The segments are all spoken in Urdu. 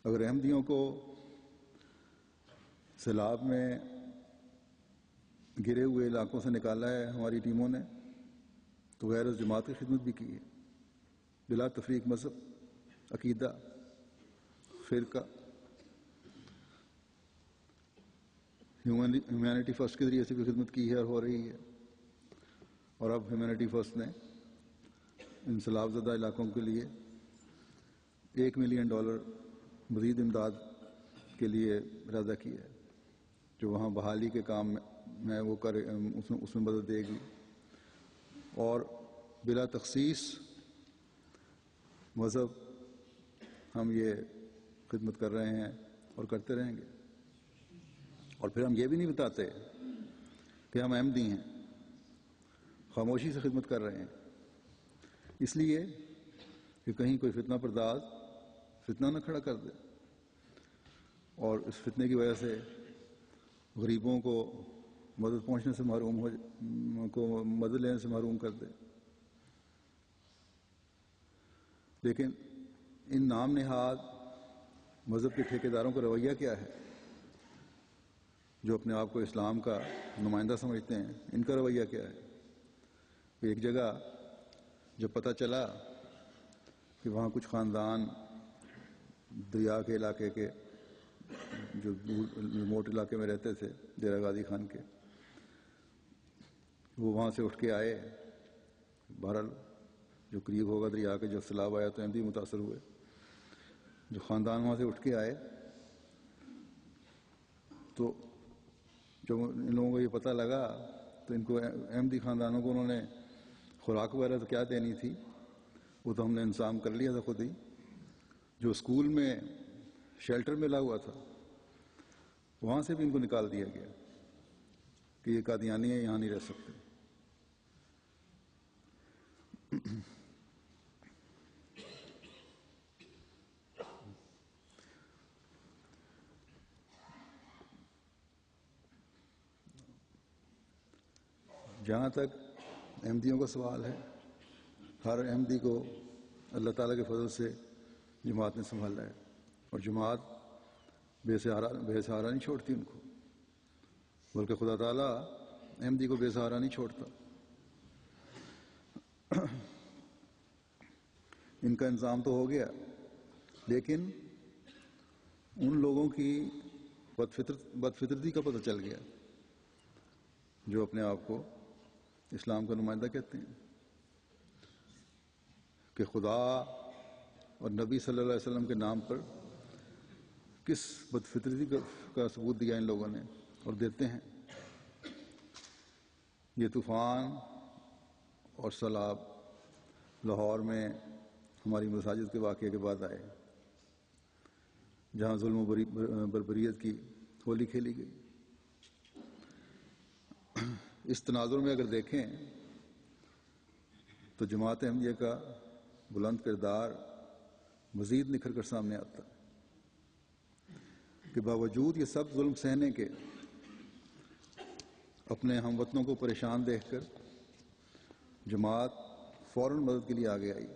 اگر احمدیوں کو سیلاب میں گرے ہوئے علاقوں سے نکالا ہے ہماری ٹیموں نے، تو غیر از جماعت کی خدمت بھی کی ہے، بلا تفریق مذہب، عقیدہ، فرقہ، ہیومینٹی فرسٹ کے ذریعے سے بھی خدمت کی ہے اور ہو رہی ہے۔ اور اب ہیومینٹی فرسٹ نے ان سیلاب زدہ علاقوں کے لیے $1 ملین مزید امداد کے لیے ارادہ کیا ہے، جو وہاں بحالی کے کام میں وہ کرے، اس میں مدد دے گی، اور بلا تخصیص مذہب ہم یہ خدمت کر رہے ہیں اور کرتے رہیں گے۔ اور پھر ہم یہ بھی نہیں بتاتے کہ ہم احمدی ہیں، خاموشی سے خدمت کر رہے ہیں، اس لیے کہ کہیں کوئی فتنہ پرداز فتنہ نہ کھڑا کر دے اور اس فتنے کی وجہ سے غریبوں کو مدد پہنچنے سے مدد لینے سے محروم کر دے۔ لیکن ان نام نہاد مذہب کے ٹھیکیداروں کا رویہ کیا ہے، جو اپنے آپ کو اسلام کا نمائندہ سمجھتے ہیں؟ ان کا رویہ کیا ہے؟ ایک جگہ جب پتہ چلا کہ وہاں کچھ خاندان دریا کے علاقے کے جو ریموٹ علاقے میں رہتے تھے، ڈیرہ غازی خان کے، وہ وہاں سے اٹھ کے آئے، بہرحال جو قریب ہوگا دریا کے، جب سیلاب آیا تو احمدی متاثر ہوئے، جو خاندان وہاں سے اٹھ کے آئے، تو جب ان لوگوں کو یہ پتہ لگا تو ان کو احمدی خاندانوں کو انہوں نے خوراک وغیرہ تو کیا دینی تھی، وہ تو ہم نے انتظام کر لیا تھا خود ہی۔ جو اسکول میں شیلٹر ملا ہوا تھا وہاں سے بھی ان کو نکال دیا گیا کہ یہ قادیانی ہیں، یہاں نہیں رہ سکتے۔ جہاں تک احمدیوں کا سوال ہے، ہر احمدی کو اللہ تعالیٰ کے فضل سے جماعت نے سنبھالا ہے، اور جماعت بے سہارا نہیں چھوڑتی ان کو، بلکہ خدا تعالیٰ احمدی کو بے سہارا نہیں چھوڑتا۔ ان کا انتظام تو ہو گیا، لیکن ان لوگوں کی بدفطرتی کا پتہ چل گیا جو اپنے آپ کو اسلام کا نمائندہ کہتے ہیں، کہ خدا اور نبی صلی اللہ علیہ وسلم کے نام پر کس بدفطرتی کا ثبوت دیا ان لوگوں نے، اور دیتے ہیں۔ یہ طوفان اور سیلاب لاہور میں ہماری مساجد کے واقعے کے بعد آئے، جہاں ظلم و بربریت کی ہولی کھیلی گئی۔ اس تناظر میں اگر دیکھیں تو جماعت احمدیہ کا بلند کردار مزید نکھر کر سامنے آتا ہے کہ باوجود یہ سب ظلم سہنے کے، اپنے ہم وطنوں کو پریشان دیکھ کر جماعت فوراً مدد کے لیے آگے آئی۔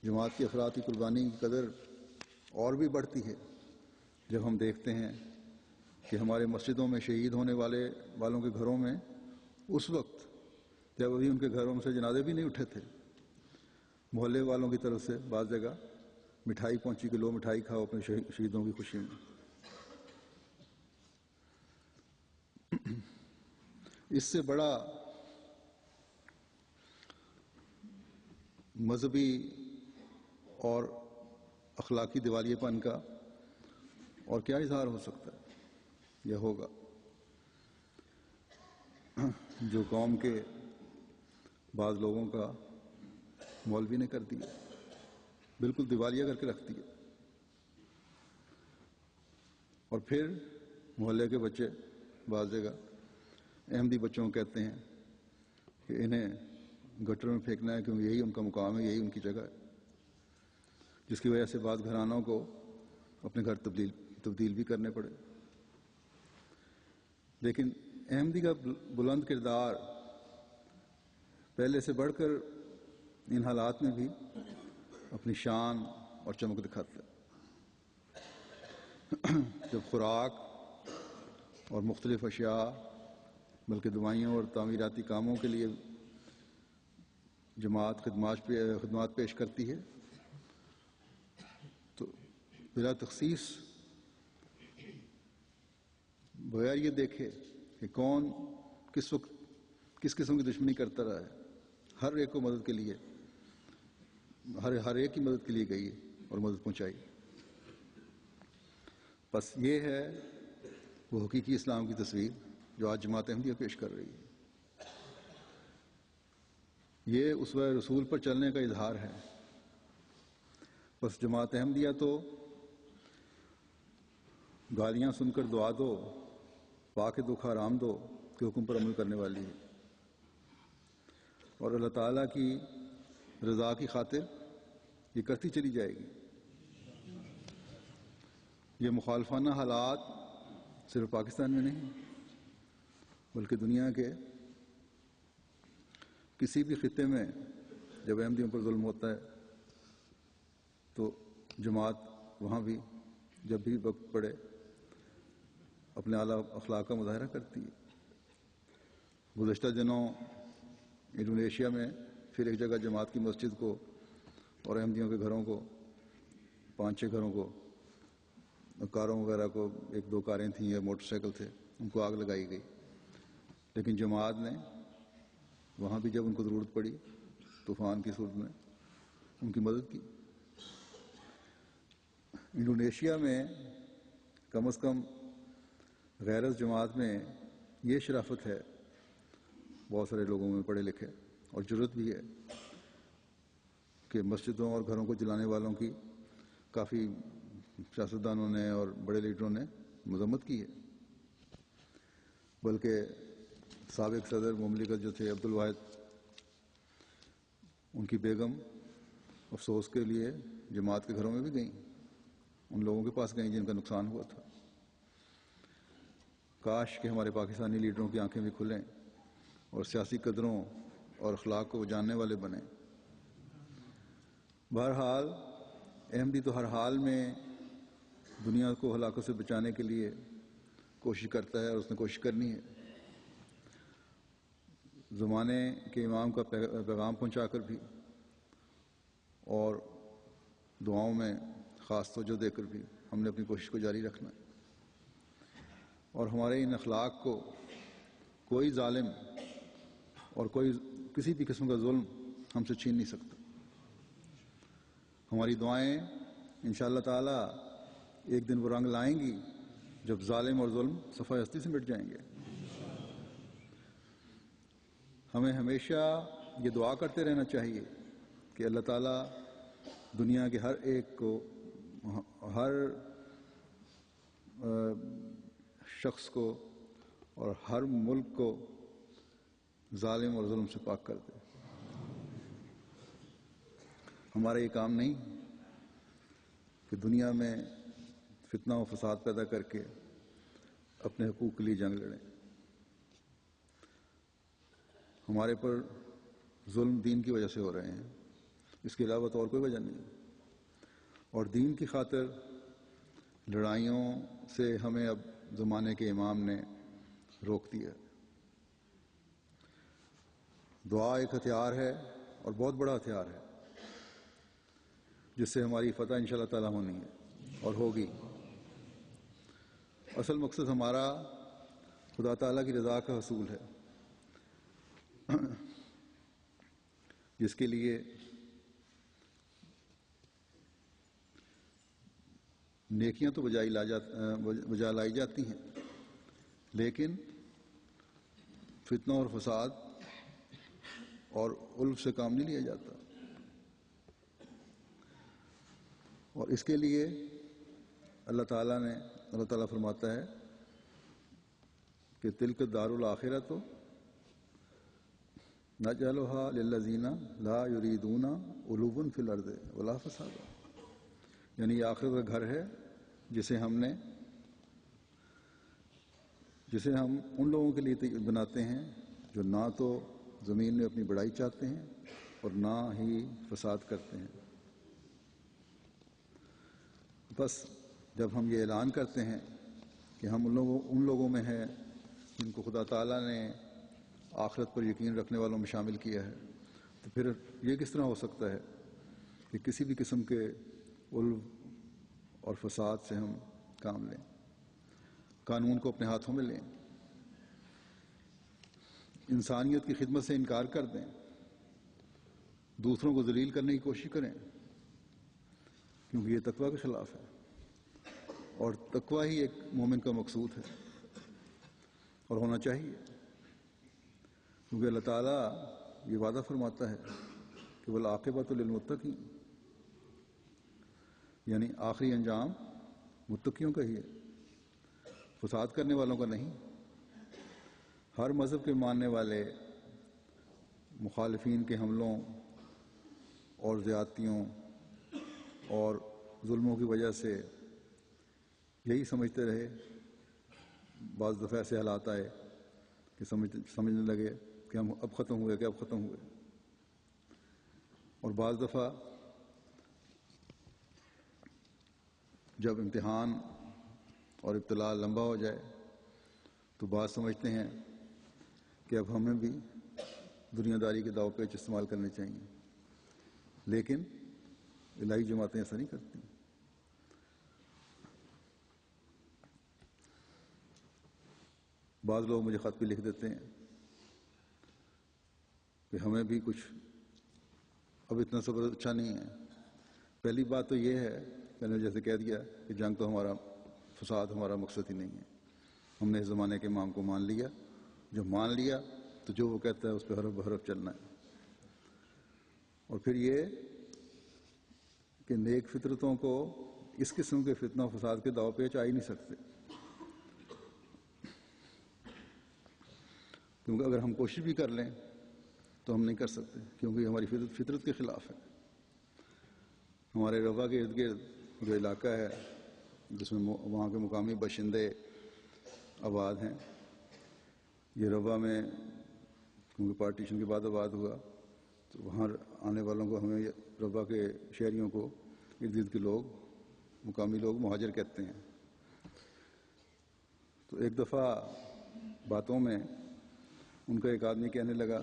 جماعت کے افراد کی قربانی کی قدر اور بھی بڑھتی ہے جب ہم دیکھتے ہیں کہ ہمارے مسجدوں میں شہید ہونے والوں کے گھروں میں اس وقت جب ابھی ان کے گھروں سے جنازے بھی نہیں اٹھے تھے، محلے والوں کی طرف سے بعض جگہ مٹھائی پہنچی کہ لو مٹھائی کھاؤ اپنے شہیدوں کی خوشی میں۔ اس سے بڑا مذہبی اور اخلاقی دیوالیے پن کا اور کیا اظہار ہو سکتا ہے یا ہوگا، جو قوم کے بعض لوگوں کا مولوی نے کر دیا، بالکل دیوالیہ کر کے رکھ دیا۔ اور پھر محلے کے بچے بعض جگہ احمدی بچوں کو کہتے ہیں کہ انہیں گٹر میں پھینکنا ہے کیونکہ یہی ان کا مقام ہے، یہی ان کی جگہ ہے، جس کی وجہ سے بعض گھرانوں کو اپنے گھر تبدیل بھی کرنے پڑے۔ لیکن احمدی کا بلند کردار پہلے سے بڑھ کر ان حالات میں بھی اپنی شان اور چمک دکھاتا ہے۔ جب خوراک اور مختلف اشیاء بلکہ دوائیوں اور تعمیراتی کاموں کے لیے جماعت خدمات پیش کرتی ہے تو بلا تخصیص بغیر یہ دیکھے کہ کون کس وقت کس قسم کی دشمنی کرتا رہا ہے، ہر ایک کو مدد کے لیے ہر ایک کی مدد کے لیے گئی اور مدد پہنچائی۔ بس یہ ہے وہ حقیقی اسلام کی تصویر جو آج جماعت احمدیہ پیش کر رہی ہے۔ یہ اسوہ رسول پر چلنے کا اظہار ہے۔ بس جماعت احمدیہ تو گالیاں سن کر دعا دو، پاک دکھ آرام دو کے حکم پر عمل کرنے والی ہے، اور اللہ تعالیٰ کی رضا کی خاطر یہ کرتی چلی جائے گی۔ یہ مخالفانہ حالات صرف پاکستان میں نہیں بلکہ دنیا کے کسی بھی خطے میں جب احمدیوں پر ظلم ہوتا ہے تو جماعت وہاں بھی جب بھی وقت پڑے اپنے اعلیٰ اخلاق کا مظاہرہ کرتی ہے۔ گزشتہ دنوں انڈونیشیا میں پھر ایک جگہ جماعت کی مسجد کو اور احمدیوں کے گھروں کو 5-6 گھروں کو، کاروں وغیرہ کو، 1-2 کاریں تھیں یا موٹر سائیکل تھے، ان کو آگ لگائی گئی، لیکن جماعت نے وہاں بھی جب ان کو ضرورت پڑی طوفان کی صورت میں ان کی مدد کی۔ انڈونیشیا میں کم از کم غیرت جماعت میں یہ شرافت ہے، بہت سارے لوگوں میں پڑھے لکھے اور جرأت بھی ہے کہ مسجدوں اور گھروں کو جلانے والوں کی کافی سیاستدانوں نے اور بڑے لیڈروں نے مذمت کی ہے، بلکہ سابق صدر مملکت جو تھے عبدالواحد، ان کی بیگم افسوس کے لیے جماعت کے گھروں میں بھی گئیں، ان لوگوں کے پاس گئیں جن کا نقصان ہوا تھا۔ کاش کہ ہمارے پاکستانی لیڈروں کی آنکھیں بھی کھلیں اور سیاسی قدروں اور اخلاق کو جاننے والے بنیں۔ بہرحال احمدی تو ہر حال میں دنیا کو ہلاکت سے بچانے کے لیے کوشش کرتا ہے اور اس نے کوشش کرنی ہے، زمانے کے امام کا پیغام پہنچا کر بھی اور دعاؤں میں خاص توجہ دے کر بھی ہم نے اپنی کوشش کو جاری رکھنا ہے، اور ہمارے ان اخلاق کو کوئی ظالم اور کوئی کسی بھی قسم کا ظلم ہم سے چھین نہیں سکتا۔ ہماری دعائیں انشاءاللہ تعالی ایک دن وہ رنگ لائیں گی جب ظالم اور ظلم صفحہ ہستی سے مٹ جائیں گے۔ ہمیں ہمیشہ یہ دعا کرتے رہنا چاہیے کہ اللہ تعالیٰ دنیا کے ہر ایک کو، ہر شخص کو اور ہر ملک کو ظالم اور ظلم سے پاک کر دے۔ ہمارا یہ کام نہیں کہ دنیا میں فتنہ و فساد پیدا کر کے اپنے حقوق کے لیے جنگ لڑیں۔ ہمارے پر ظلم دین کی وجہ سے ہو رہے ہیں، اس کے علاوہ تو اور کوئی وجہ نہیں، اور دین کی خاطر لڑائیوں سے ہمیں اب زمانے کے امام نے روک دیا۔ دعا ایک ہتھیار ہے اور بہت بڑا ہتھیار ہے جس سے ہماری فتح انشاءاللہ تعالیٰ ہونی ہے اور ہوگی۔ اصل مقصد ہمارا خدا تعالیٰ کی رضا کا حصول ہے، جس کے لیے نیکیاں تو بجا لائی جاتی ہیں، لیکن فتنہ اور فساد اور الف سے کام نہیں لیا جاتا، اور اس کے لیے اللہ تعالیٰ فرماتا ہے کہ تلک الدار الآخرۃ نجعلها للذین لا یریدون علوا فی الارض ولا فسادا، یعنی یہ آخرت کا گھر ہے جسے ہم ان لوگوں کے لیے بناتے ہیں جو نہ تو زمین میں اپنی بڑائی چاہتے ہیں اور نہ ہی فساد کرتے ہیں۔ بس جب ہم یہ اعلان کرتے ہیں کہ ہم ان لوگوں میں ہیں جن کو خدا تعالیٰ نے آخرت پر یقین رکھنے والوں میں شامل کیا ہے، تو پھر یہ کس طرح ہو سکتا ہے کہ کسی بھی قسم کے علو اور فساد سے ہم کام لیں، قانون کو اپنے ہاتھوں میں لیں، انسانیت کی خدمت سے انکار کر دیں، دوسروں کو ذلیل کرنے کی کوشش کریں، کیونکہ یہ تقویٰ کے خلاف ہے، اور تقویٰ ہی ایک مومن کا مقصود ہے اور ہونا چاہیے، کیونکہ اللہ تعالیٰ یہ وعدہ فرماتا ہے کہ والعاقبۃ للمتقین، یعنی آخری انجام متقیوں کا ہی ہے، فساد کرنے والوں کا نہیں۔ ہر مذہب کے ماننے والے مخالفین کے حملوں اور زیادتیوں اور ظلموں کی وجہ سے یہی سمجھتے رہے، بعض دفعہ ایسے حالات آئے کہ سمجھنے لگے کہ ہم اب ختم ہوئے، اور بعض دفعہ جب امتحان اور ابتلاء لمبا ہو جائے تو بعض سمجھتے ہیں کہ اب ہمیں بھی دنیا داری کے داؤ پیچ استعمال کرنے چاہیے، لیکن الہی جماعتیں ایسا نہیں کرتی۔ بعض لوگ مجھے خط بھی لکھ دیتے ہیں کہ ہمیں بھی کچھ اب اتنا صبر اچھا نہیں ہے۔ پہلی بات تو یہ ہے، میں نے جیسے کہہ دیا کہ جنگ تو ہمارا، فساد ہمارا مقصد ہی نہیں ہے۔ ہم نے اس زمانے کے امام کو مان لیا، جو مان لیا تو جو وہ کہتا ہے اس پہ حرف بحرف چلنا ہے۔ اور پھر یہ کہ نیک فطرتوں کو اس قسم کے فتنہ و فساد کے داؤ پیچ آ ہی نہیں سکتے، کیونکہ اگر ہم کوشش بھی کر لیں تو ہم نہیں کر سکتے، کیونکہ ہماری فطرت کے خلاف ہے۔ ہمارے روا کے ارد گرد جو علاقہ ہے جس میں وہاں کے مقامی باشندے آباد ہیں، یہ روا میں کیونکہ پارٹیشن کے بعد آباد ہوا، تو وہاں آنے والوں کو، ہمیں روا کے شہریوں کو، ارد گرد کے لوگ، مقامی لوگ مہاجر کہتے ہیں۔ تو ایک دفعہ باتوں میں ان کا ایک آدمی کہنے لگا،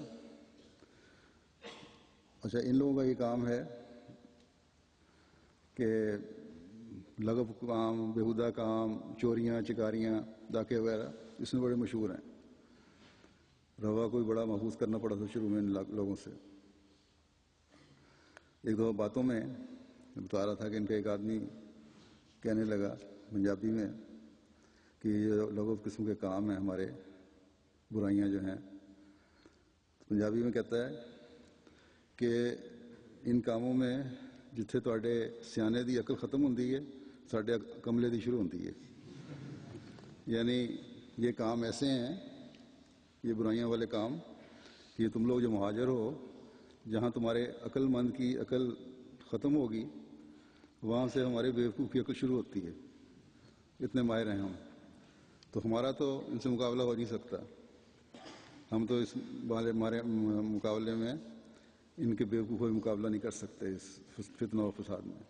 اچھا ان لوگوں کا یہ کام ہے کہ لغو کام، بیہودہ کام، چوریاں، چکاریاں، ڈاکے وغیرہ اس میں بڑے مشہور ہیں۔ روا کوئی بڑا محفوظ کرنا پڑا تھا شروع میں ان لوگوں سے۔ ایک دو باتوں میں بتا رہا تھا کہ ان کا ایک آدمی کہنے لگا پنجابی میں کہ یہ لغو قسم کے کام ہیں ہمارے، برائیاں جو ہیں، پنجابی میں کہتا ہے کہ ان کاموں میں جتھے تواڈے سیانے دی عقل ختم ہوندی ہے، ساڈے کملے دی شروع ہوندی ہے۔ یعنی یہ کام ایسے ہیں، یہ برائیاں والے کام، کہ یہ تم لوگ جو مہاجر ہو، جہاں تمہارے عقل مند کی عقل ختم ہوگی، وہاں سے ہمارے بیوقوف کی عقل شروع ہوتی ہے۔ اتنے ماہر ہیں ہم، تو ہمارا تو ان سے مقابلہ ہو نہیں سکتا۔ ہم تو اس ہمارے مقابلے میں ان کے بیوقوفوں کا مقابلہ نہیں کر سکتے اس فتنہ و فساد میں۔